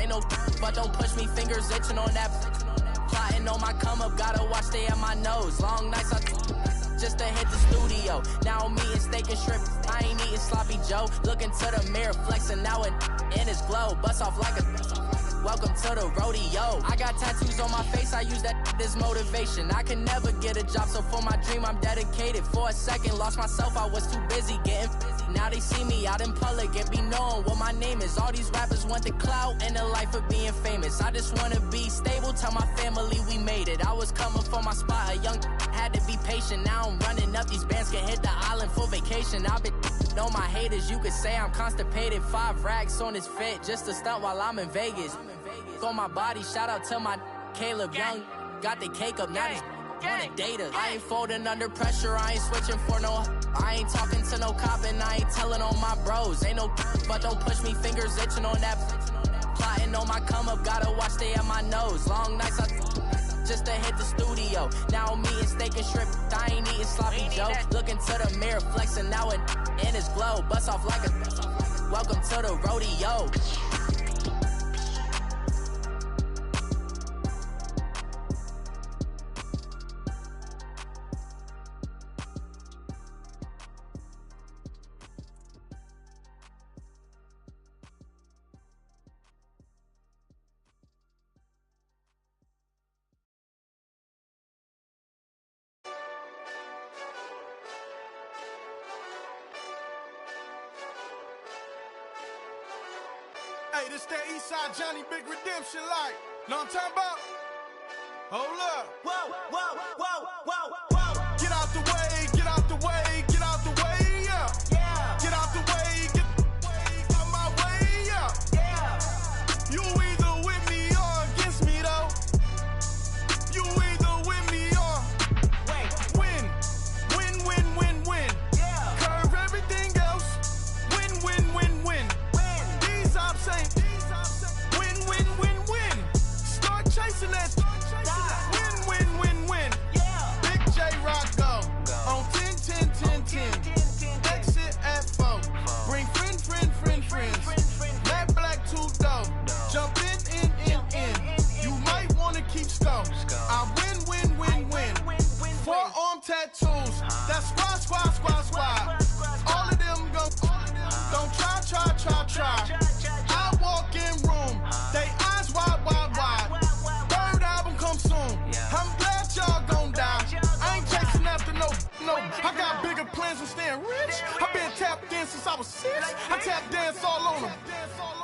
Ain't no but don't push me, fingers itching on that. Plotting on my come up, gotta watch stay at my nose. Long nights I just to hit the studio. Now I'm eating steak and shrimp, I ain't eating sloppy Joe. Looking to the mirror, flexing now and in his glow. Bust off like a welcome to the rodeo. I got tattoos on my face, I use that as motivation. I can never get a job, so for my dream I'm dedicated. For a second, lost myself, I was too busy getting now they see me out in public and be knowing what my name is. All these rappers want the clout and the life of being famous. I just wanna be stable, tell my family we made it. I was coming for my spot, a young had to be patient. Now I'm running up, these bands can hit the island for vacation. I've been know my haters, you could say I'm constipated. 5 racks on his fit, just to stunt while I'm in Vegas. On my body, shout out to my Caleb Young. Got the cake up, now he's on a data. I ain't folding under pressure, I ain't switching for no. I ain't talking to no cop and I ain't telling on my bros. Ain't no but don't push me, fingers itching on that. Plotting on my come up, gotta watch stay at my nose. Long nights I just to hit the studio. Now I'm eating steak and shrimp, I ain't eating sloppy Joe. Looking to the mirror, flexing now and in his glow. Bust off like a welcome to the rodeo. Hey, this that Eastside Johnny Big Redemption like. Know what I'm talking about? Hold up. Whoa, whoa, whoa, whoa, whoa. Get out the way, get out the way, get out the way, yeah. Yeah. Get out the way, get out my way, yeah. Yeah. You either with me or against me though. You either with me or win. Win, win, win, win. Yeah. Curve everything else. Win, win, win, win. These ops ain't win, win, win, win. Start chasing that. Win, win, win, win. Yeah. Big J Rock go on 10, 10, 10, 10. Exit at 4. Bring friends. Matt Black 2 dope. Jump in. You might wanna keep score. I win. 4-arm tattoos. That's squad. All of them go. Don't try. I walk in room. They eyes wide. Third album come soon. I'm glad y'all gon' die. I ain't chasing after no. I got bigger plans than staying rich. I been tapped in since I was 6. I tap dance all on them.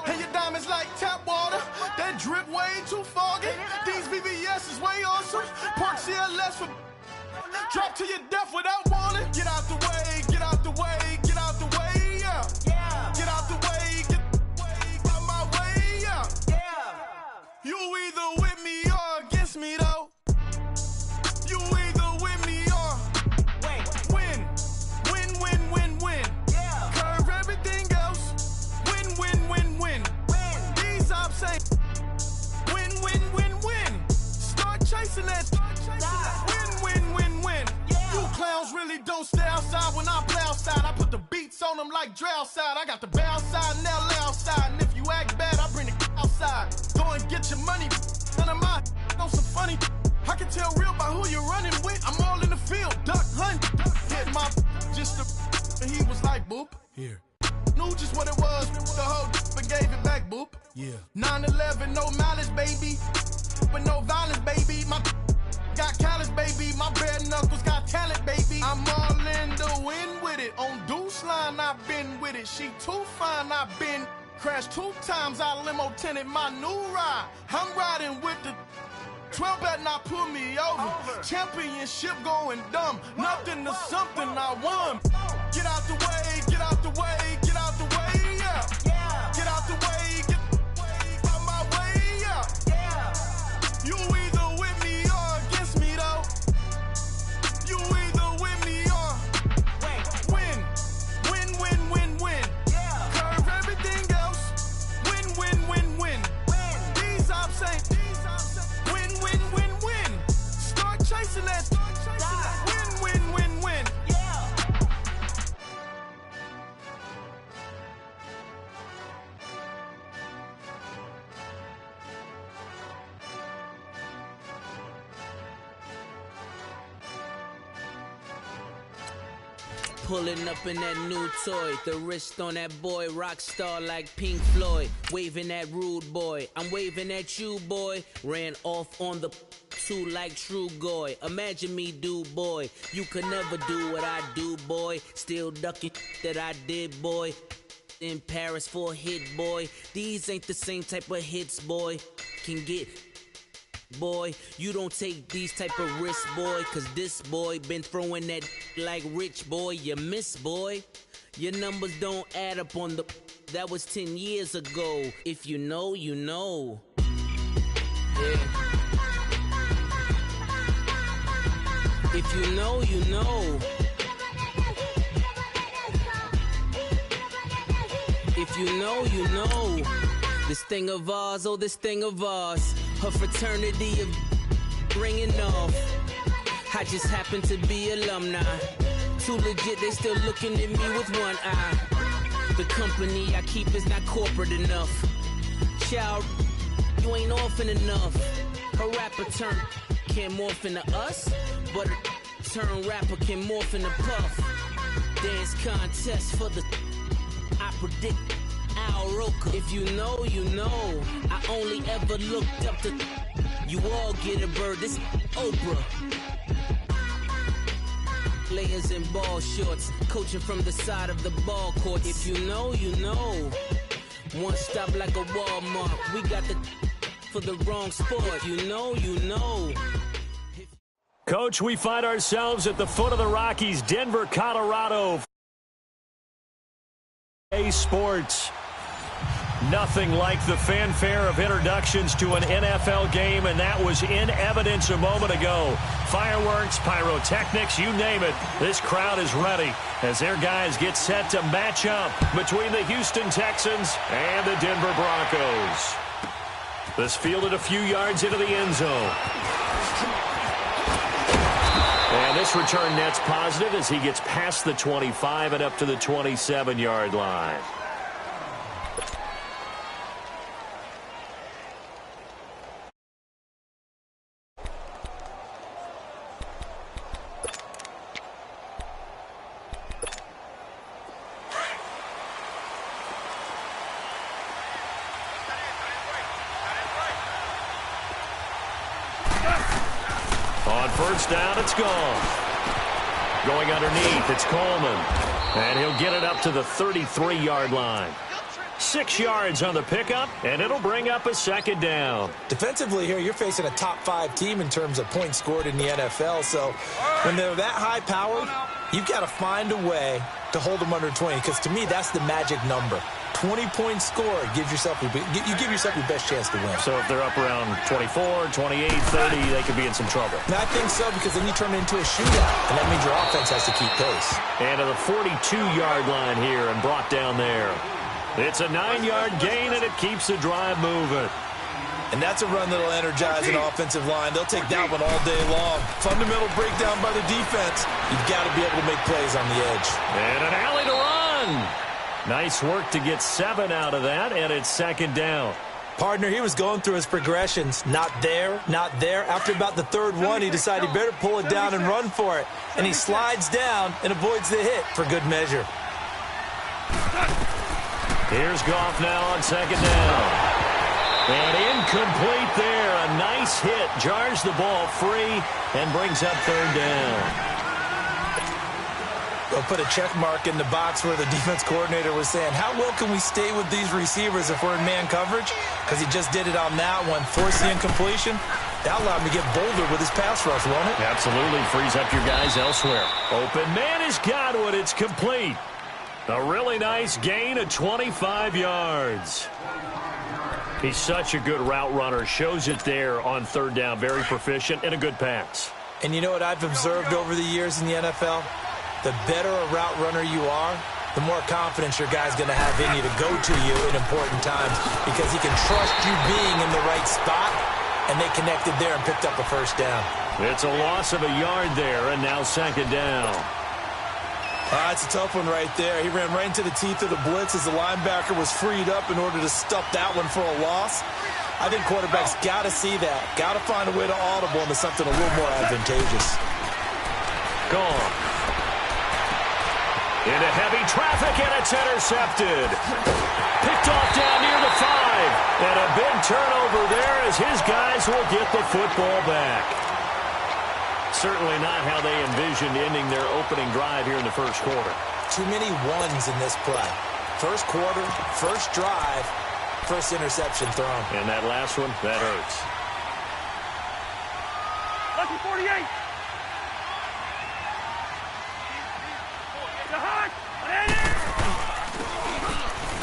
And your diamonds like tap water. That drip way too foggy. These BBS is way awesome. Park CLS for drop to your death without warning. Get out the way, get out the way, get out the way, yeah. Yeah. Get out the way, get out my way, yeah. Yeah. You either with me or against me though. You either with me or win. Win. Yeah. Curve everything else. Win. These ops ain't win. Start chasing that. Win. Yeah. You clowns really don't stay outside when I play outside. I put the beats on them like Dre outside. I got the bow outside and LA outside. And if you act bad, I bring the outside. Go and get your money. None of my on some funny. I can tell real by who you're running with. I'm all in the field. Duck hunt. Hit my just the. And he was like, boop. Here. Knew just what it was. The whole and gave it back, boop. Yeah. 9/11, no malice, baby. But no violence, baby. My got callous, baby. My bare knuckles got talent, baby. I'm all in the wind with it. On Deuce Line, I've been with it. She too fine, I've been crashed 2 times. I limo tinted my new ride. I'm riding with the 12 better not pull me over. Championship going dumb. Nothing to something I won. Get out the way, get out the way, get out the way, yeah. Yeah. Get out the way, get out my way, yeah. Yeah. You either with me or against me though. You either with me or win. Yeah. Curve everything else. Win. These ops ain't win. Start chasing that. Win. Yeah. Pulling up in that new toy, the wrist on that boy, rock star like Pink Floyd. Waving at rude boy, I'm waving at you boy. Ran off on the two like True Goy. Imagine me do boy, you could never do what I do boy. Still ducking that I did boy. In Paris for a hit boy. These ain't the same type of hits boy can get. Boy, you don't take these type of risks, boy, cause this boy been throwing that like rich boy, you miss, boy. Your numbers don't add up on the, that was 10 years ago. If you know, you know. Yeah. If you know, you know. If you know, you know. This thing of ours, oh, this thing of ours. Her fraternity of ringing off. I just happen to be alumni. Too legit, they still looking at me with one eye. The company I keep is not corporate enough. Child, you ain't orphan enough. Her rapper turn can't morph into us, but a turn rapper can morph into Puff. Dance contest for the I predict Al Roker. If you know, you know. I only ever looked up to you all get a bird. This Oprah. Players in ball shorts, coaching from the side of the ball court. If you know, you know. One stop like a Walmart. We got the for the wrong sport. You know, you know. Coach, we find ourselves at the foot of the Rockies, Denver, Colorado. Sports. Nothing like the fanfare of introductions to an NFL game, and that was in evidence a moment ago. Fireworks, pyrotechnics, you name it. This crowd is ready as their guys get set to match up between the Houston Texans and the Denver Broncos. This fielded a few yards into the end zone. And this return net's positive as he gets past the 25 and up to the 27-yard line. On first down, it's gone. Going underneath, it's Coleman. And he'll get it up to the 33-yard line. 6 yards on the pickup, and it'll bring up a second down. Defensively here, you're facing a top-5 team in terms of points scored in the NFL. So when they're that high-powered, you've got to find a way to hold them under 20. Because to me, that's the magic number. 20-point score, you give yourself your best chance to win. So if they're up around 24, 28, 30, they could be in some trouble. And I think so, because then you turn it into a shootout, and that means your offense has to keep pace. And to the 42-yard line here and brought down there. It's a 9-yard gain, and it keeps the drive moving. And that's a run that'll energize an offensive line. They'll take that one all day long. Fundamental breakdown by the defense. You've got to be able to make plays on the edge. And an alley to run. Nice work to get 7 out of that, and it's second down. Partner, he was going through his progressions. Not there, not there. After about the third one, he decided he better pull it down and run for it. And he slides down and avoids the hit for good measure. Here's Goff now on second down. And incomplete there. A nice hit. Jars the ball free and brings up third down. They'll put a check mark in the box where the defense coordinator was saying, how well can we stay with these receivers if we're in man coverage? Because he just did it on that one, forced the incompletion. That allowed him to get bolder with his pass rush, won't it? Absolutely. Frees up your guys elsewhere. Open man has got one. It's complete. A really nice gain of 25 yards. He's such a good route runner. Shows it there on third down. Very proficient and a good pass. And you know what I've observed over the years in the NFL? The better a route runner you are, the more confidence your guy's going to have in you to go to you in important times because he can trust you being in the right spot, and they connected there and picked up a first down. It's a loss of a yard there, and now second down. It's a tough one right there. He ran right into the teeth of the blitz as the linebacker was freed up in order to stuff that one for a loss. I think quarterbacks got to see that. Got to find a way to audible into something a little more advantageous. Gone. Into heavy traffic, and it's intercepted. Picked off down near the 5. And a big turnover there as his guys will get the football back. Certainly not how they envisioned ending their opening drive here in the first quarter. Too many ones in this play. First quarter, first drive, first interception thrown. And that last one, that hurts. Lucky 48.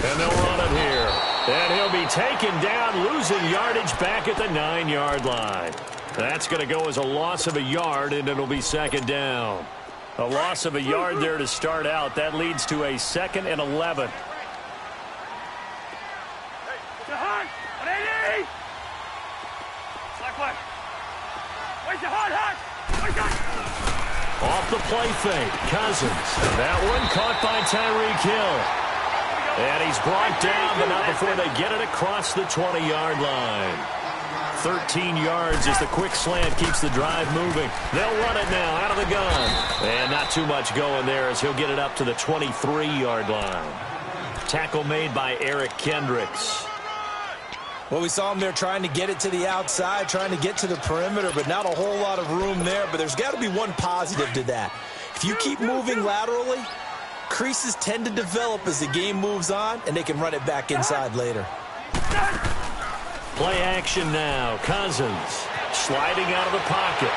And they'll run it here. And he'll be taken down, losing yardage back at the 9-yard line. That's going to go as a loss of a yard, and it'll be second down. A loss of a yard there to start out. That leads to a 2nd and 11. Off the play fake, Cousins. That one caught by Tyreek Hill. And he's brought down, but not before they get it across the 20-yard line. 13 yards as the quick slant keeps the drive moving. They'll run it now out of the gun. And not too much going there as he'll get it up to the 23-yard line. Tackle made by Eric Kendricks. Well, we saw him there trying to get it to the outside, trying to get to the perimeter, but not a whole lot of room there. But there's got to be one positive to that. If you keep moving laterally, creases tend to develop as the game moves on, and they can run it back inside later. Play action now. Cousins sliding out of the pocket.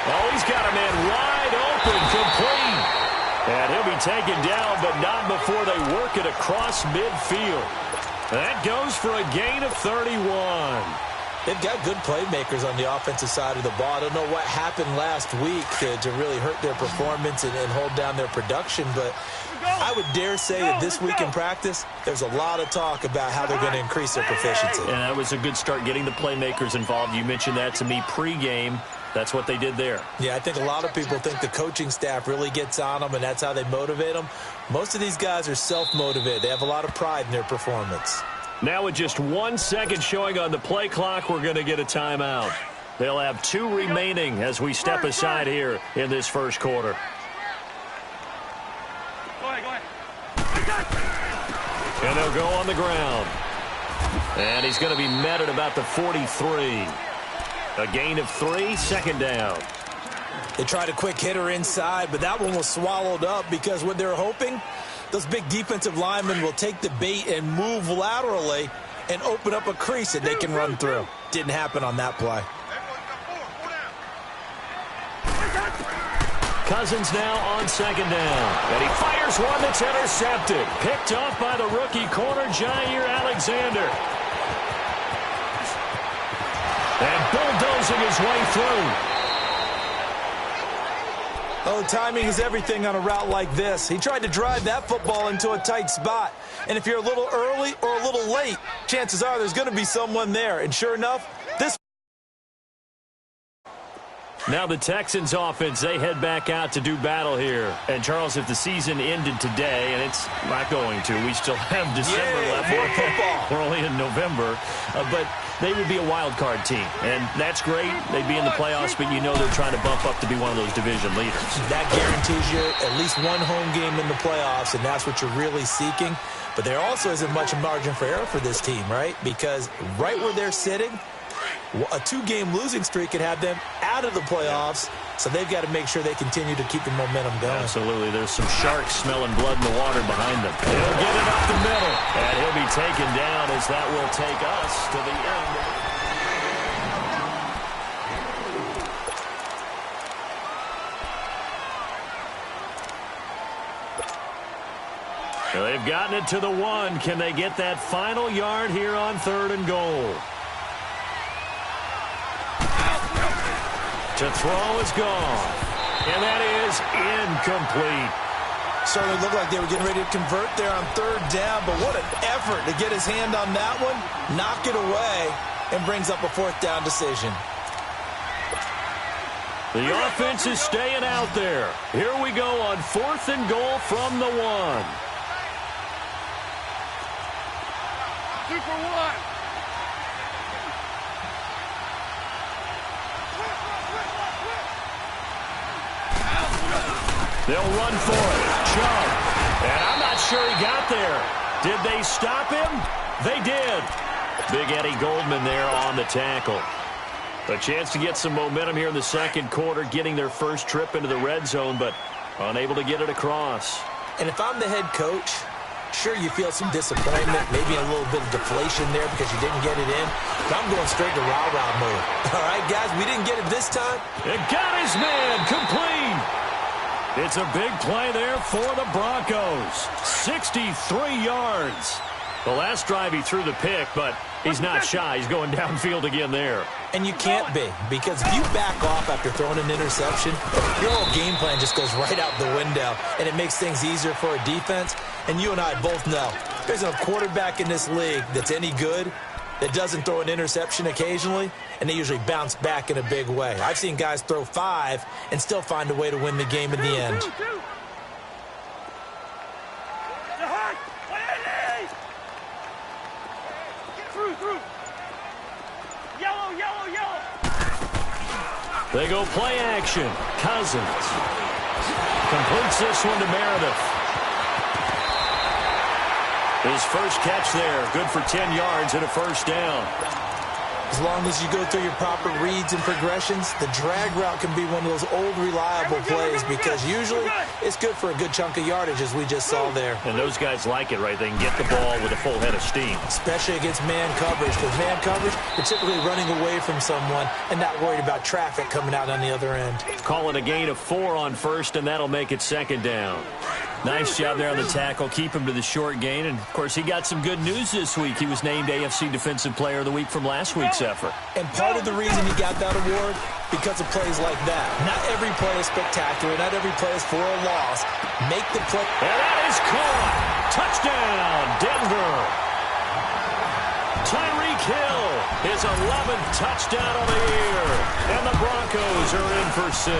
Oh, he's got a man wide open, complete. And he'll be taken down, but not before they work it across midfield. That goes for a gain of 31. They've got good playmakers on the offensive side of the ball. I don't know what happened last week to really hurt their performance and hold down their production, but I would dare say that this week in practice, there's a lot of talk about how they're going to increase their proficiency. And that was a good start, getting the playmakers involved. You mentioned that to me pregame. That's what they did there. Yeah, I think a lot of people think the coaching staff really gets on them, and that's how they motivate them. Most of these guys are self-motivated. They have a lot of pride in their performance. Now with just 1 second showing on the play clock, we're going to get a timeout. They'll have 2 remaining as we step aside here in this first quarter. Go ahead. And they'll go on the ground. And he's going to be met at about the 43. A gain of 3, second down. They tried a quick hitter inside, but that one was swallowed up because what they're hoping, those big defensive linemen will take the bait and move laterally and open up a crease that they can run through. Didn't happen on that play. Cousins now on second down. And he fires one that's intercepted. Picked off by the rookie corner, Jair Alexander. And bulldozing his way through. Oh, timing is everything on a route like this. He tried to drive that football into a tight spot. And if you're a little early or a little late, chances are there's going to be someone there. And sure enough, this... Now the Texans offense, they head back out to do battle here. And, Charles, if the season ended today, and it's not going to, we still have December left. More football. We're only in November. But they would be a wild card team. And that's great. They'd be in the playoffs, but you know they're trying to bump up to be one of those division leaders. That guarantees you at least one home game in the playoffs, and that's what you're really seeking. But there also isn't much margin for error for this team, right? Because right where they're sitting, a 2-game losing streak could have them out of the playoffs, so they've got to make sure they continue to keep the momentum going. Absolutely. There's some sharks smelling blood in the water behind them. He'll get it up the middle, and he'll be taken down as that will take us to the end. Well, they've gotten it to the 1. Can they get that final yard here on 3rd and goal? To throw is gone. And that is incomplete. Certainly looked like they were getting ready to convert there on 3rd down, but what an effort to get his hand on that one, knock it away, and brings up a 4th down decision. The offense is staying out there. Here we go on 4th and goal from the 1. 2 for 1. They'll run for it. Chubb. And I'm not sure he got there. Did they stop him? They did. Big Eddie Goldman there on the tackle. A chance to get some momentum here in the second quarter, getting their first trip into the red zone, but unable to get it across. And if I'm the head coach, sure, you feel some disappointment, maybe a little bit of deflation there because you didn't get it in. But I'm going straight to rah-rah mode. All right, guys, we didn't get it this time. It got his man complete. It's a big play there for the Broncos. 63 yards. The last drive he threw the pick, but he's not shy. He's going downfield again there. And you can't be, because if you back off after throwing an interception, your whole game plan just goes right out the window, and it makes things easier for a defense. And you and I both know there's a quarterback in this league that's any good that doesn't throw an interception occasionally, and they usually bounce back in a big way. I've seen guys throw 5 and still find a way to win the game in the end. They go play action. Cousins completes this one to Meredith. His first catch there, good for 10 yards and a first down. As long as you go through your proper reads and progressions, the drag route can be one of those old reliable plays because usually it's good for a good chunk of yardage, as we just saw there. And those guys like it, right? They can get the ball with a full head of steam. Especially against man coverage, because man coverage, you're typically running away from someone and not worried about traffic coming out on the other end. Call it a gain of 4 on first, and that'll make it second down. Nice job there on the tackle. Keep him to the short gain. And, of course, he got some good news this week. He was named AFC Defensive Player of the Week from last week's effort. And part of the reason he got that award, because of plays like that. Not every play is spectacular. Not every play is for a loss. Make the play. And that is caught. Touchdown, Denver. Tyreek Hill, his 11th touchdown of the year. And the Broncos are in for 6.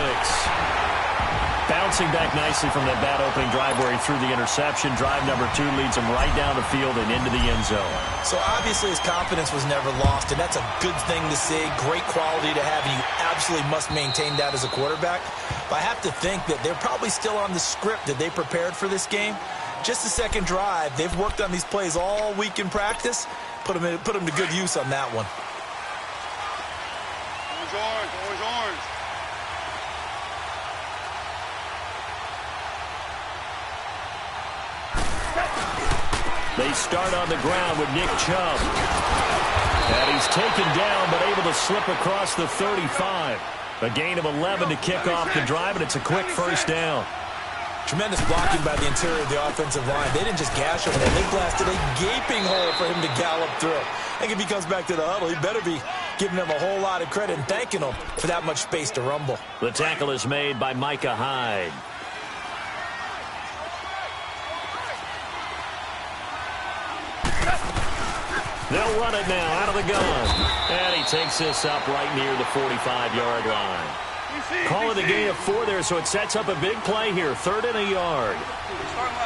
Bouncing back nicely from that bad opening drive where he threw the interception. Drive number 2 leads him right down the field and into the end zone. So obviously his confidence was never lost, and that's a good thing to see. Great quality to have, and you absolutely must maintain that as a quarterback. But I have to think that they're probably still on the script that they prepared for this game. Just the second drive, they've worked on these plays all week in practice. Put them to good use on that one. Always orange, always orange. They start on the ground with Nick Chubb. And he's taken down, but able to slip across the 35. A gain of 11 to kick off the drive, and it's a quick first down. Tremendous blocking by the interior of the offensive line. They didn't just gash him, they blasted a gaping hole for him to gallop through. I think if he comes back to the huddle, he better be giving them a whole lot of credit and thanking them for that much space to rumble. The tackle is made by Micah Hyde. They'll run it now out of the gun. And he takes this up right near the 45-yard line. Call it a gain of 4 there, so it sets up a big play here. 3rd and a yard.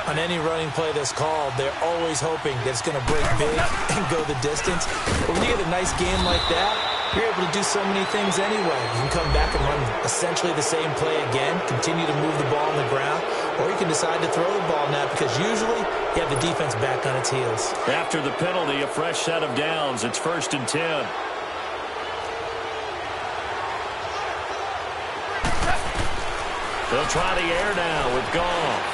On any running play that's called, they're always hoping that it's going to break big and go the distance. But when you get a nice game like that, you're able to do so many things anyway. You can come back and run essentially the same play again, continue to move the ball on the ground, or you can decide to throw the ball now because usually you have the defense back on its heels. After the penalty, a fresh set of downs. It's 1st and 10. They'll try the air now with Goff.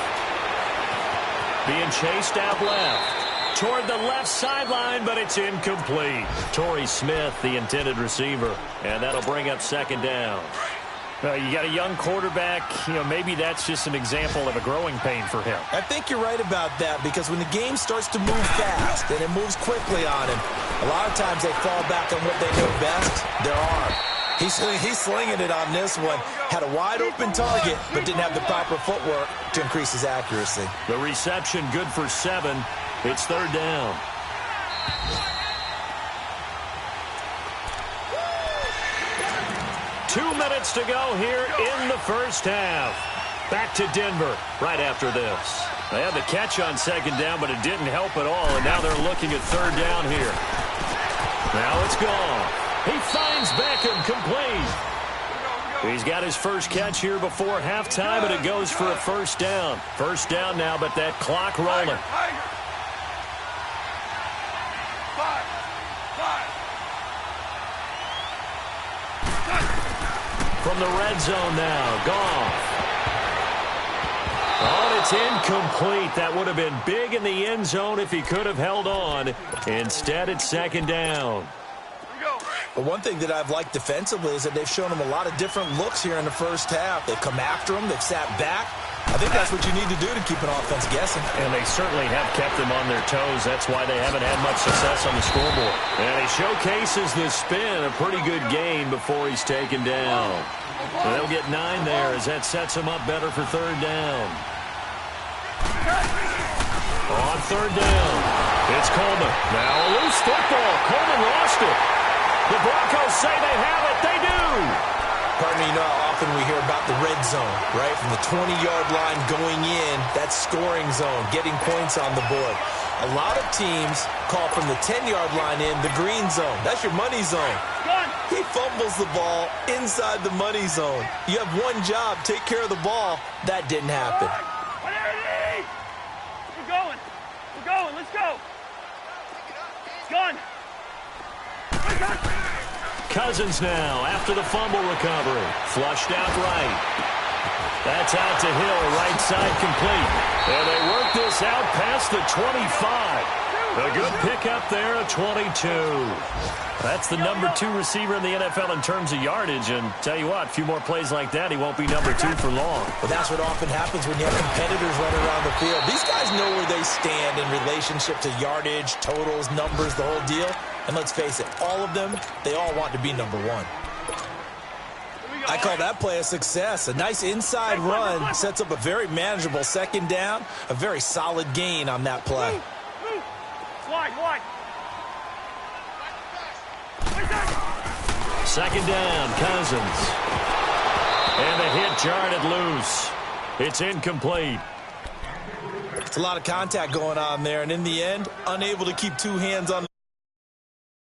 Being chased out left. Toward the left sideline, but it's incomplete. Torrey Smith, the intended receiver. And that'll bring up 2nd down. You got a young quarterback. Maybe that's just an example of a growing pain for him. I think you're right about that because when the game starts to move fast and it moves quickly on him, a lot of times they fall back on what they know best, their arm. He's slinging it on this one. Had a wide-open target, but didn't have the proper footwork to increase his accuracy. The reception good for 7. It's 3rd down. Two minutes to go here in the first half. Back to Denver right after this. They had the catch on 2nd down, but it didn't help at all, and now they're looking at 3rd down here. Now it's gone. He finds Beckham complete. He's got his first catch here before halftime, and it goes for a first down. First down now, but that clock rolling. From the red zone now, Goff. Oh, it's incomplete. That would have been big in the end zone if he could have held on. Instead, it's second down. But one thing that I've liked defensively is that they've shown him a lot of different looks here in the first half. They've come after him. They've sat back. I think that's what you need to do to keep an offense guessing. And they certainly have kept them on their toes. That's why they haven't had much success on the scoreboard. And he showcases the spin. A pretty good gain before he's taken down. And they'll get 9 there as that sets him up better for third down. On third down, it's Coleman. Now a loose football. Coleman lost it. The Broncos say they have it. They do. Partner, you know how often we hear about the red zone, right? From the 20-yard line going in, that's scoring zone, getting points on the board. A lot of teams call from the 10-yard line in the green zone. That's your money zone. He fumbles the ball inside the money zone. You have one job, take care of the ball. That didn't happen. We're going. Let's go. It's gone. Cousins now after the fumble recovery. Flushed out right. That's out to Hill, right side complete. And they work this out past the 25. A good pickup there, a 22. That's the number 2 receiver in the NFL in terms of yardage. And tell you what, a few more plays like that, he won't be number 2 for long. Well, that's what often happens when you have competitors running around the field. These guys know where they stand in relationship to yardage, totals, numbers, the whole deal. And let's face it, all of them, they all want to be number 1. I call that play a success. A nice inside run sets up a very manageable second down. A very solid gain on that play. Wide. Second down, Cousins. And the hit jarred it loose. It's incomplete. It's a lot of contact going on there, and in the end, unable to keep 2 hands on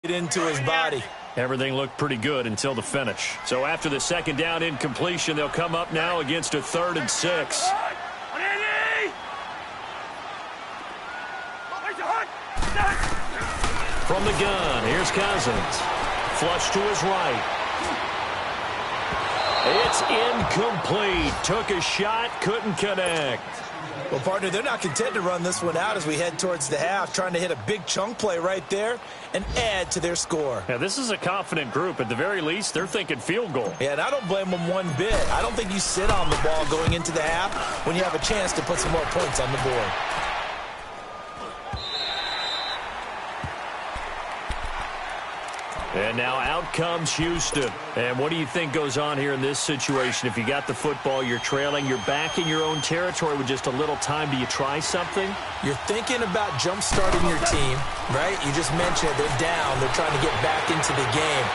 it into his body. Everything looked pretty good until the finish. So after the second down incompletion, they'll come up now against a 3rd and 6. From the gun, here's Cousins. Flush to his right. It's incomplete. Took a shot, couldn't connect. Well, partner, they're not content to run this one out as we head towards the half, trying to hit a big chunk play right there and add to their score. Yeah, this is a confident group. At the very least, they're thinking field goal. Yeah, and I don't blame them one bit. I don't think you sit on the ball going into the half when you have a chance to put some more points on the board. And now out comes Houston. And what do you think goes on here in this situation? If you got the football, you're trailing, you're back in your own territory with just a little time. Do you try something? You're thinking about jump-starting your team, right? You just mentioned they're down. They're trying to get back into the game.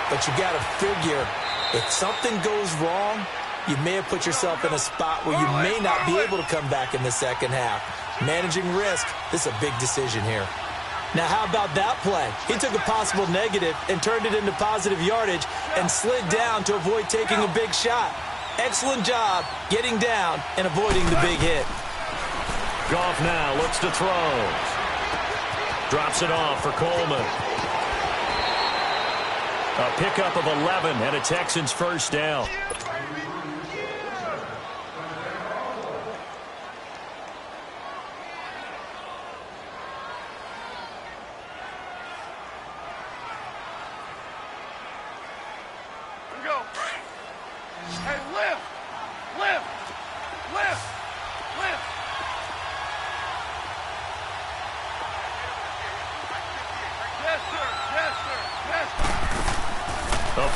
But you got to figure if something goes wrong, you may have put yourself in a spot where you may not be able to come back in the second half. Managing risk, this is a big decision here. Now, how about that play? He took a possible negative and turned it into positive yardage and slid down to avoid taking a big shot. Excellent job getting down and avoiding the big hit. Goff now looks to throw. Drops it off for Coleman. A pickup of 11 and a Texans first down.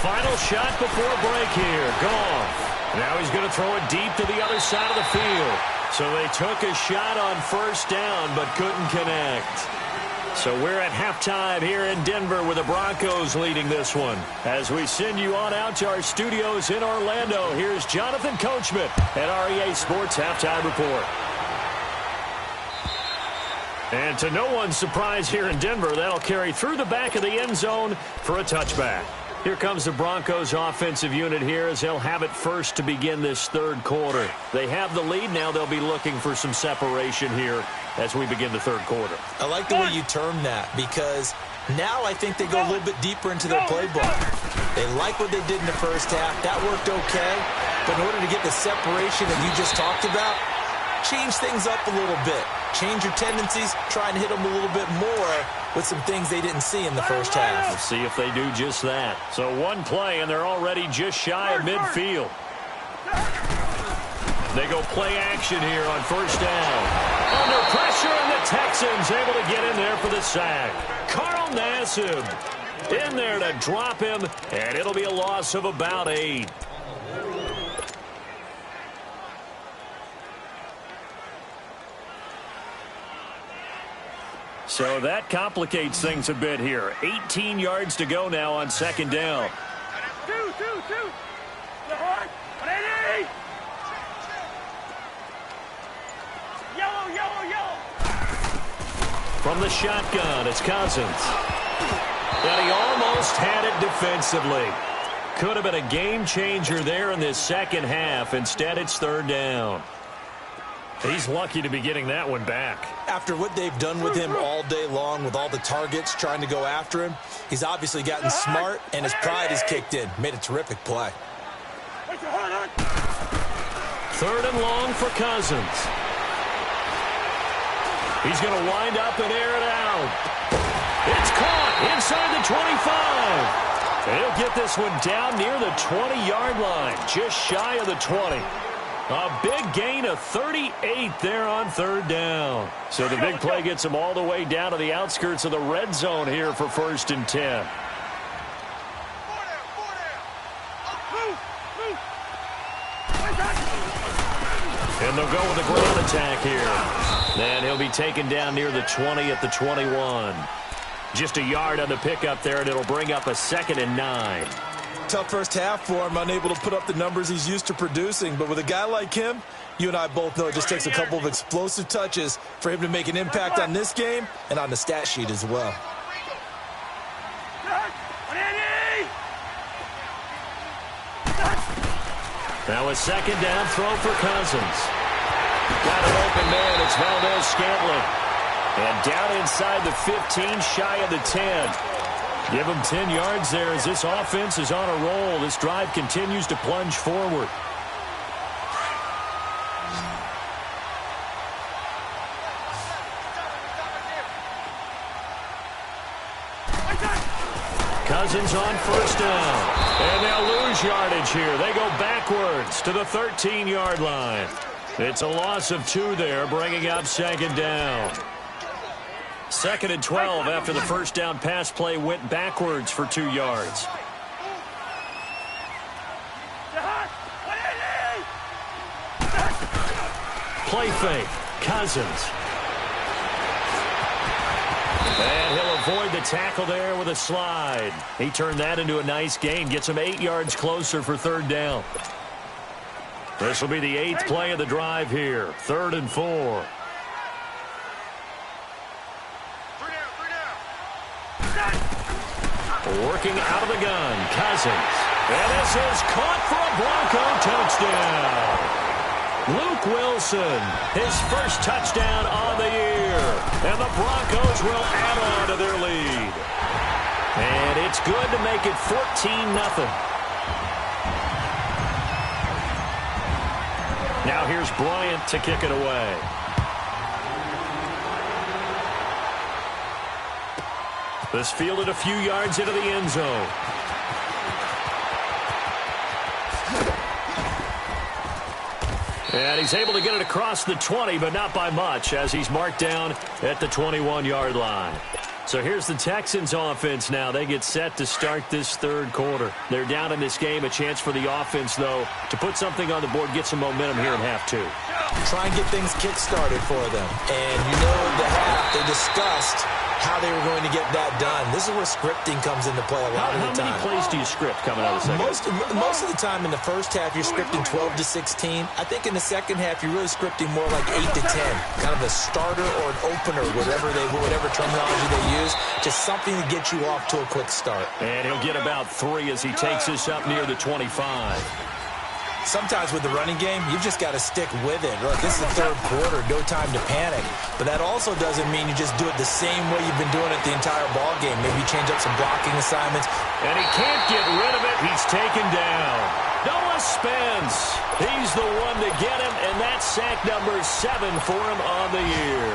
Final shot before break here. Goff. Now he's going to throw it deep to the other side of the field. So they took a shot on first down but couldn't connect. So we're at halftime here in Denver with the Broncos leading this one. As we send you on out to our studios in Orlando, here's Jonathan Coachman at REA Sports Halftime Report. And to no one's surprise here in Denver, that'll carry through the back of the end zone for a touchback. Here comes the Broncos offensive unit here as they'll have it first to begin this third quarter. They have the lead. Now they'll be looking for some separation here as we begin the third quarter. I like the way you term that because now I think they go a little bit deeper into their playbook. They like what they did in the first half. That worked okay. But in order to get the separation that you just talked about, change things up a little bit. Change your tendencies. Try and hit them a little bit more with some things they didn't see in the first half. We'll see if they do just that. So one play, and they're already just shy of midfield. They go play action here on first down. Under pressure, and the Texans able to get in there for the sack. Carl Nassib in there to drop him, and it'll be a loss of about 8. So that complicates things a bit here. 18 yards to go now on second down. Two. Yellow. From the shotgun, it's Cousins. And he almost had it defensively. Could have been a game changer there in this second half. Instead, it's third down. He's lucky to be getting that one back. After what they've done with him all day long with all the targets trying to go after him, he's obviously gotten smart, and his pride has kicked in. Made a terrific play. Third and long for Cousins. He's going to wind up and air it out. It's caught inside the 25. And he'll get this one down near the 20-yard line, just shy of the 20. A big gain of 38 there on third down. So the big play gets him all the way down to the outskirts of the red zone here for first and 10. And they'll go with the ground attack here. And he'll be taken down near the 20 at the 21. Just a yard on the pickup there, and it'll bring up a 2nd and 9. Tough first half for him, unable to put up the numbers he's used to producing. But with a guy like him, you and I both know it just takes a couple of explosive touches for him to make an impact on this game and on the stat sheet as well. Now a second down throw for Cousins. Got an open man. It's Valdes-Scantling. And down inside the 15, shy of the 10. Give him 10 yards there as this offense is on a roll. This drive continues to plunge forward. Cousins on first down. And they'll lose yardage here. They go backwards to the 13-yard line. It's a loss of 2 there, bringing up second down. 2nd and 12 after the first down pass play went backwards for 2 yards. Play fake. Cousins. And he'll avoid the tackle there with a slide. He turned that into a nice gain. Gets him 8 yards closer for third down. This will be the 8th play of the drive here. 3rd and 4. Working out of the gun, Cousins. And this is caught for a Bronco touchdown. Luke Wilson, his first touchdown on the year. And the Broncos will add on to their lead. And it's good to make it 14-0. Now here's Bryant to kick it away. This fielded a few yards into the end zone. And he's able to get it across the 20, but not by much, as he's marked down at the 21-yard line. So here's the Texans offense now. They get set to start this third quarter. They're down in this game. A chance for the offense, though, to put something on the board, get some momentum here in half 2. Try and get things kick-started for them. And you know in the half they discussed how they were going to get that done. This is where scripting comes into play a lot of the time. How many plays do you script coming out of the second? Most of the time in the first half, you're scripting 12 to 16. I think in the second half, you're really scripting more like 8 to 10. Kind of a starter or an opener, whatever terminology they use, just something to get you off to a quick start. And he'll get about 3 as he takes this up near the 25. Sometimes with the running game, you've just got to stick with it. Look, this is the third quarter, no time to panic. But that also doesn't mean you just do it the same way you've been doing it the entire ball game. Maybe change up some blocking assignments. And he can't get rid of it. He's taken down. Noah Spence. He's the one to get him, and that's sack number 7 for him on the year.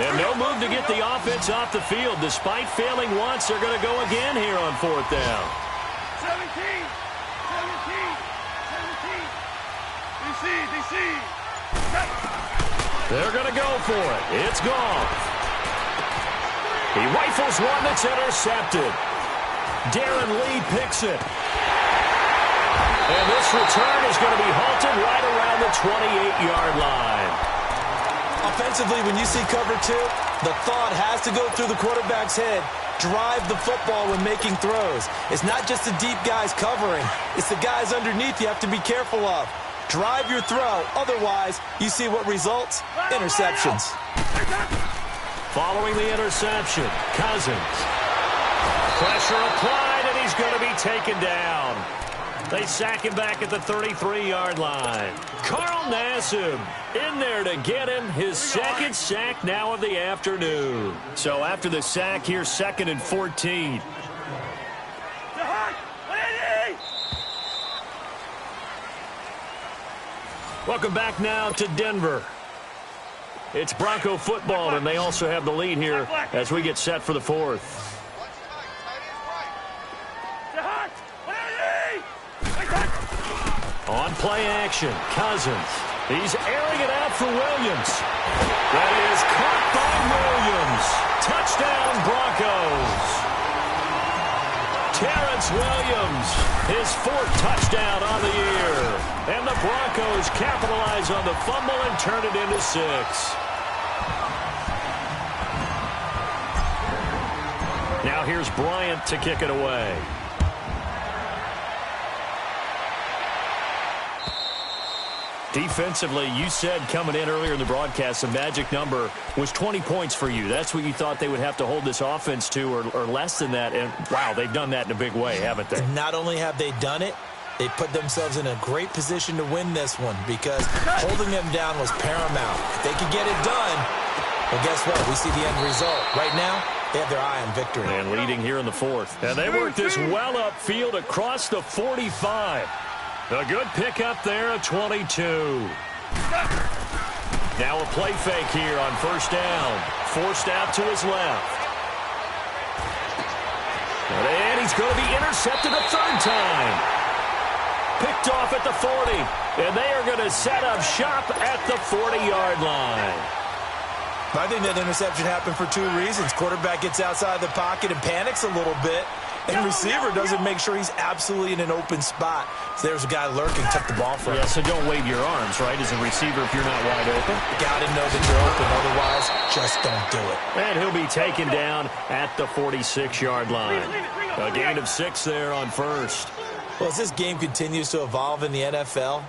And no move to get the offense off the field. Despite failing once, they're going to go again here on 4th down. 17. DC. They're going to go for it. It's gone. He rifles one that's intercepted. Darren Lee picks it. And this return is going to be halted right around the 28-yard line. Offensively, when you see cover 2, the thought has to go through the quarterback's head. Drive the football when making throws. It's not just the deep guys covering. It's the guys underneath you have to be careful of. Drive your throw. Otherwise, you see what results? Interceptions. Following the interception, Cousins. Pressure applied, and he's going to be taken down. They sack him back at the 33-yard line. Carl Nassib in there to get him his second sack now of the afternoon. So after the sack, here's 2nd and 14. Welcome back now to Denver. It's Bronco football, and they also have the lead here as we get set for the 4th. On play action, Cousins. He's airing it out for Williams. That is caught by Williams. Touchdown, Broncos. Terrence Williams, his 4th touchdown on the year. And the Broncos capitalize on the fumble and turn it into 6. Now here's Bryant to kick it away. Defensively, you said coming in earlier in the broadcast, the magic number was 20 points for you. That's what you thought they would have to hold this offense to, or less than that. And, wow, they've done that in a big way, haven't they? And not only have they done it, they put themselves in a great position to win this one because holding them down was paramount. If they could get it done, well, guess what? We see the end result. Right now, they have their eye on victory. And leading here in the 4th. And they work this well upfield across the 45. A good pickup there at 22. Now a play fake here on 1st down. Forced out to his left. And he's going to be intercepted a 3rd time. Picked off at the 40. And they are going to set up shop at the 40-yard line. I think that interception happened for 2 reasons. Quarterback gets outside the pocket and panics a little bit. And receiver doesn't make sure he's absolutely in an open spot. So there's a guy lurking, took the ball from him. Yeah, so don't wave your arms, right, as a receiver if you're not wide open. Got to know that you're open. Otherwise, just don't do it. And he'll be taken down at the 46-yard line. A gain of 6 there on 1st. Well, as this game continues to evolve in the NFL,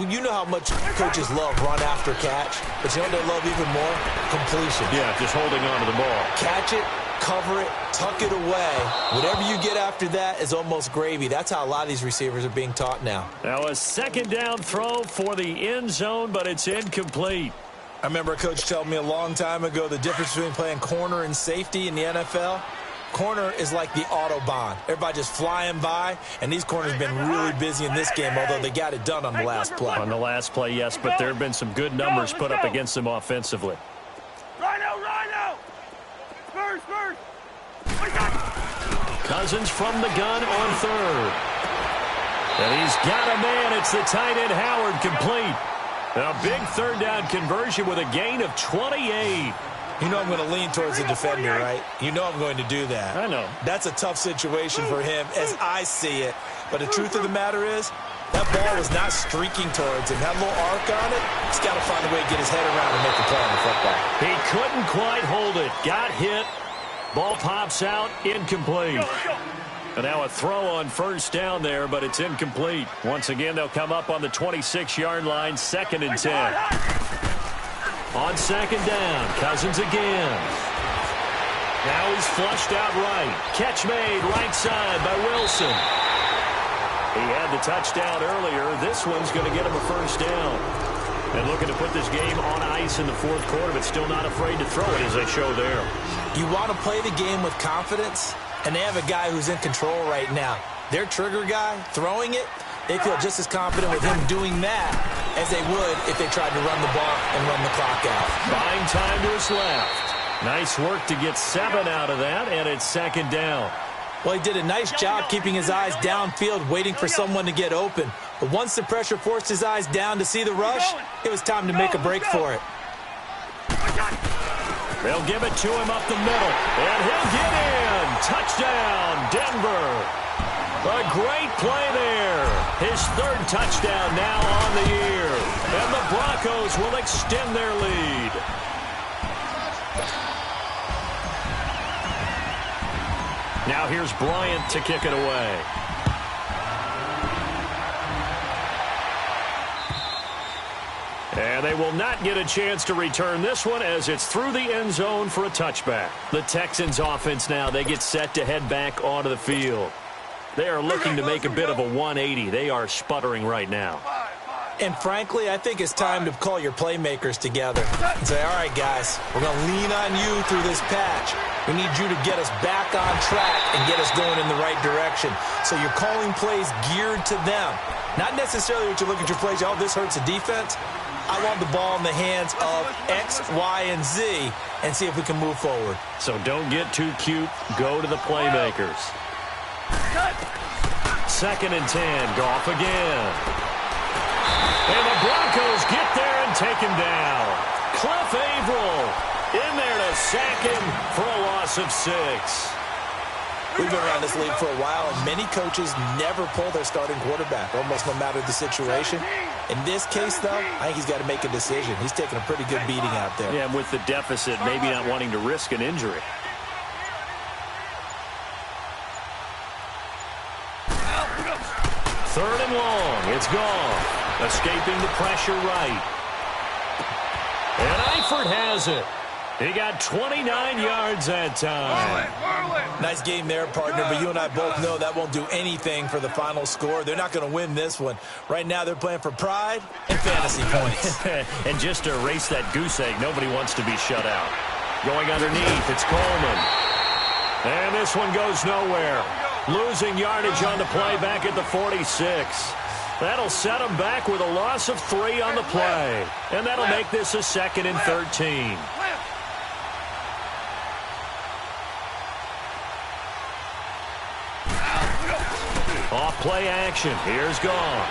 you know how much coaches love run after catch, but you know what they love even more? Completion. Yeah, just holding on to the ball. Catch it, cover it, tuck it away. Whatever you get after that is almost gravy. That's how a lot of these receivers are being taught now. Now a 2nd down throw for the end zone, but it's incomplete. I remember a coach telling me a long time ago the difference between playing corner and safety in the NFL. Corner is like the Autobahn. Everybody just flying by, and these corners have been really busy in this game, although they got it done on the last play. On the last play, yes, but there have been some good numbers put up against them offensively. Rhino! Spurs! Cousins from the gun on 3rd. And he's got a man. It's the tight end Howard complete. A big 3rd down conversion with a gain of 28. You know I'm going to lean towards the defender, right? You know I'm going to do that. I know. That's a tough situation for him as I see it. But the truth of the matter is, that ball was not streaking towards him. That little arc on it, he's got to find a way to get his head around and make a play on the football. He couldn't quite hold it. Got hit. Ball pops out. Incomplete. And now a throw on 1st down there, but it's incomplete. Once again, they'll come up on the 26-yard line, 2nd and 10. On second down, Cousins again. Now he's flushed out right. Catch made right side by Wilson. He had the touchdown earlier. This one's going to get him a first down. And looking to put this game on ice in the fourth quarter, but still not afraid to throw it, as they show there. You want to play the game with confidence, and they have a guy who's in control right now. Their trigger guy, throwing it, they feel just as confident with him doing that as they would if they tried to run the ball and run the clock out. Buying time to his left. Nice work to get 7 out of that, and it's second down. Well, he did a nice job keeping his eyes downfield, waiting for someone to get open. But once the pressure forced his eyes down to see the rush, it was time to make a break for it. They'll give it to him up the middle, and he'll get in. Touchdown, Denver. A great play there. His third touchdown now on the year. And the Broncos will extend their lead. Now here's Bryant to kick it away. And they will not get a chance to return this one as it's through the end zone for a touchback. The Texans offense now, they get set to head back onto the field. They are looking to make a bit of a 180. They are sputtering right now. And frankly, I think it's time to call your playmakers together and say, all right, guys, we're going to lean on you through this patch. We need you to get us back on track and get us going in the right direction. So you're calling plays geared to them. Not necessarily what you look at your plays, oh, this hurts the defense. I want the ball in the hands of X, Y, and Z and see if we can move forward. So don't get too cute. Go to the playmakers. Second and 10. Goff again. And the Broncos get there and take him down. Cliff Averill in there to sack him for a loss of 6. We've been around this league for a while, and many coaches never pull their starting quarterback, almost no matter the situation. In this case, though, I think he's got to make a decision. He's taking a pretty good beating out there. Yeah, and with the deficit, maybe not wanting to risk an injury. Third and long. It's gone. Escaping the pressure right. And Eifert has it. He got 29 yards that time. Nice game there, partner, but you and I both know that won't do anything for the final score. They're not going to win this one. Right now, they're playing for pride and fantasy points. And just to erase that goose egg, nobody wants to be shut out. Going underneath, it's Coleman. And this one goes nowhere. Losing yardage on the play back at the 46. That'll set them back with a loss of 3 on the play. And that'll make this a 2nd and 13. Off play action. Here's Goff.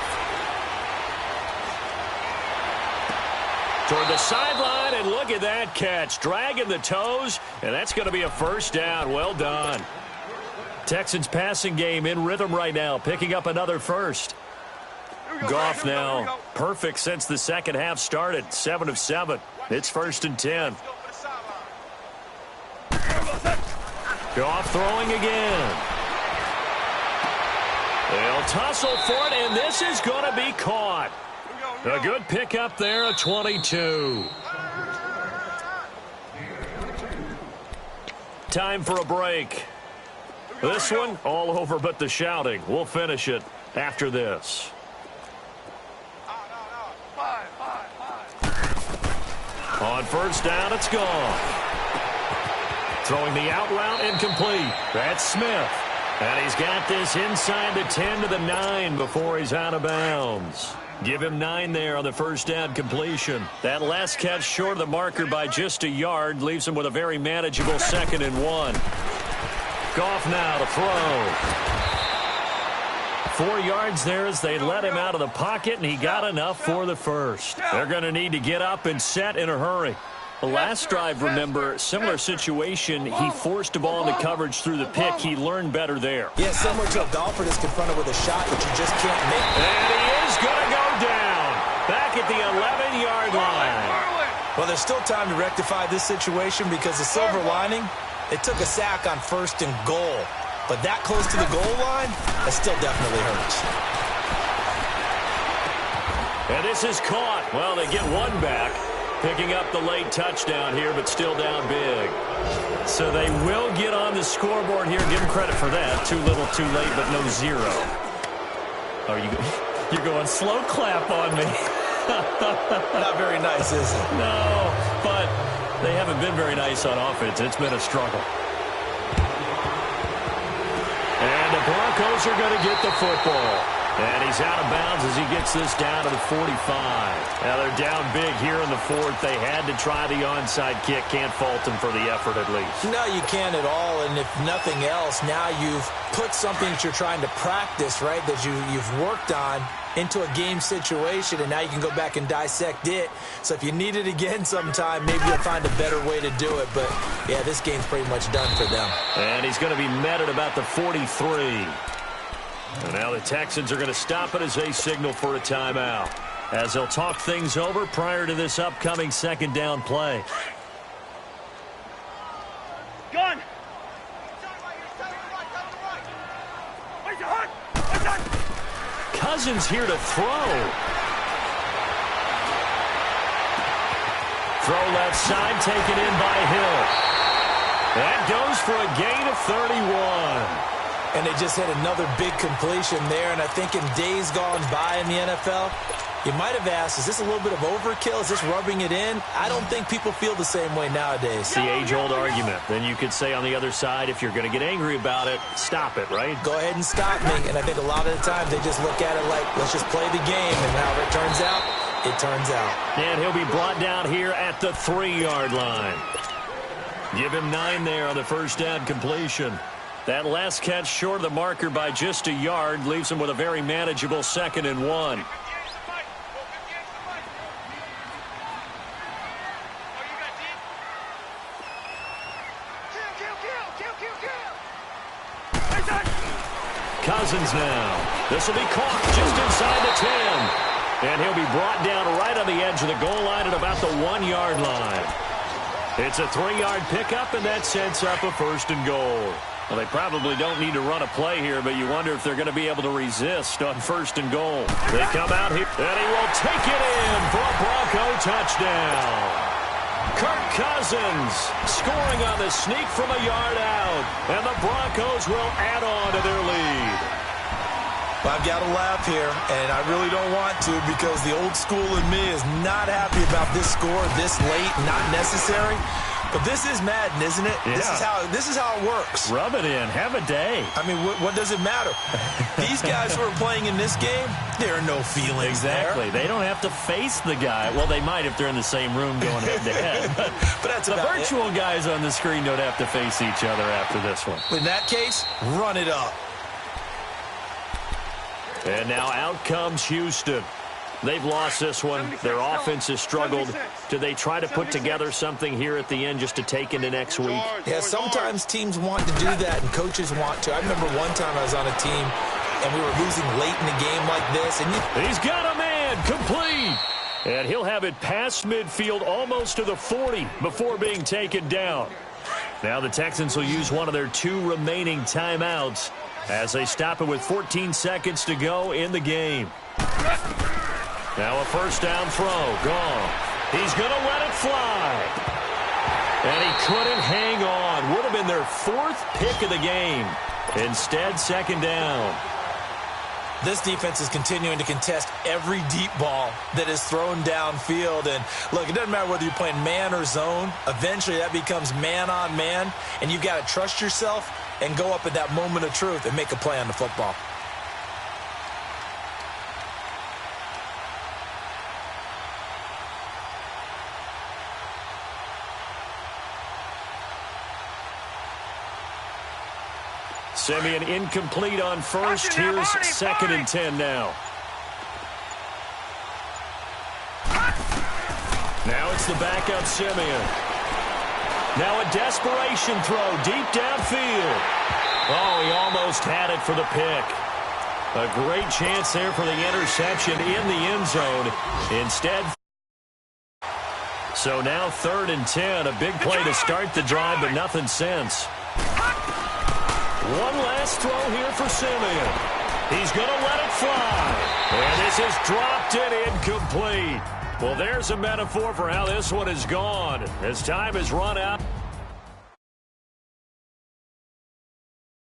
Toward the sideline, and look at that catch. Dragging the toes, and that's going to be a first down. Well done. Texans passing game in rhythm right now, picking up another first. Goff now perfect since the second half started. 7 of 7. It's 1st and 10. Goff throwing again. They'll tussle for it, and this is going to be caught. A good pickup there, a 22. Time for a break. This one, all over but the shouting. We'll finish it after this. On first down, it's gone. Throwing the out route incomplete. That's Smith. And he's got this inside the 10 to the 9 before he's out of bounds. Give him 9 there on the first down completion. That last catch short of the marker by just a yard leaves him with a very manageable 2nd and 1. Goff now to throw. 4 yards there as they let him out of the pocket, and he got enough for the first. They're going to need to get up and set in a hurry. The last drive, remember, similar situation. He forced a ball into coverage through the pick. He learned better there. Yeah, similar to a golfer that's confronted with a shot that you just can't make. And he is going to go down. Back at the 11-yard line. Well, there's still time to rectify this situation because the silver lining, they took a sack on 1st and goal. But that close to the goal line, that still definitely hurts. And this is caught. Well, they get one back. picking up the late touchdown here, but still down big. So they will get on the scoreboard here. Give them credit for that. Too little, too late, but no zero. Oh, you're going slow clap on me. Not very nice, is it? No, but they haven't been very nice on offense. It's been a struggle. And the Broncos are going to get the football. And he's out of bounds as he gets this down to the 45. Now they're down big here in the fourth. They had to try the onside kick. Can't fault them for the effort at least. No, you can't at all. And if nothing else, now you've put something that you're trying to practice, right, that you've worked on into a game situation, and now you can go back and dissect it. So if you need it again sometime, maybe you'll find a better way to do it. But, yeah, this game's pretty much done for them. And he's going to be met at about the 43. And now the Texans are going to stop it as they signal for a timeout, as they'll talk things over prior to this upcoming second down play. Gun! Cousins here to throw. Throw left side, taken in by Hill. That goes for a gain of 31. And they just had another big completion there. And I think in days gone by in the NFL, you might have asked, is this a little bit of overkill? Is this rubbing it in? I don't think people feel the same way nowadays. It's the age-old argument. Then you could say on the other side, if you're going to get angry about it, stop it, right? Go ahead and stop me. And I think a lot of the time they just look at it like, let's just play the game. And however it turns out, it turns out. And he'll be brought down here at the 3-yard line. Give him 9 there on the first down completion. That last catch short of the marker by just a yard leaves him with a very manageable 2nd and 1. Cousins now. This will be caught just inside the 10. And he'll be brought down right on the edge of the goal line at about the 1-yard line. It's a 3-yard pickup, and that sets up a 1st and goal. Well, they probably don't need to run a play here, but you wonder if they're going to be able to resist on 1st and goal. They come out here, and he will take it in for a Bronco touchdown. Kirk Cousins scoring on the sneak from a yard out, and the Broncos will add on to their lead. Well, I've got to laugh here, and I really don't want to because the old school in me is not happy about this score this late, not necessary. But this is Madden, isn't it? Yeah. This is how it works. Rub it in. Have a day. I mean, what does it matter? These guys who are playing in this game, there are no feelings exactly. there. They don't have to face the guy. Well, they might if they're in the same room going head-to-head. But that's the about virtual guys on the screen don't have to face each other after this one. In that case, run it up. And now out comes Houston. They've lost this one. Their offense has struggled. Do they try to put together something here at the end just to take into next week? Yeah, sometimes teams want to do that and coaches want to. I remember one time I was on a team and we were losing late in the game like this. And he's got a man complete. And he'll have it past midfield almost to the 40 before being taken down. Now the Texans will use one of their 2 remaining timeouts as they stop it with 14 seconds to go in the game. Now a 1st down throw. Gone. He's going to let it fly. And he couldn't hang on. Would have been their 4th pick of the game. Instead, 2nd down. This defense is continuing to contest every deep ball that is thrown downfield. And, look, it doesn't matter whether you're playing man or zone. Eventually, that becomes man on man. And you've got to trust yourself and go up at that moment of truth and make a play on the football. Simeon incomplete on 1st. Here's 2nd and 10 now. Now it's the backup Simeon. Now a desperation throw deep downfield. Oh, he almost had it for the pick. A great chance there for the interception in the end zone. Instead, so now 3rd and 10. A big play to start the drive, but nothing since. One last throw here for Simeon. He's going to let it fly. And this is dropped and incomplete. Well, there's a metaphor for how this one has gone as time has run out.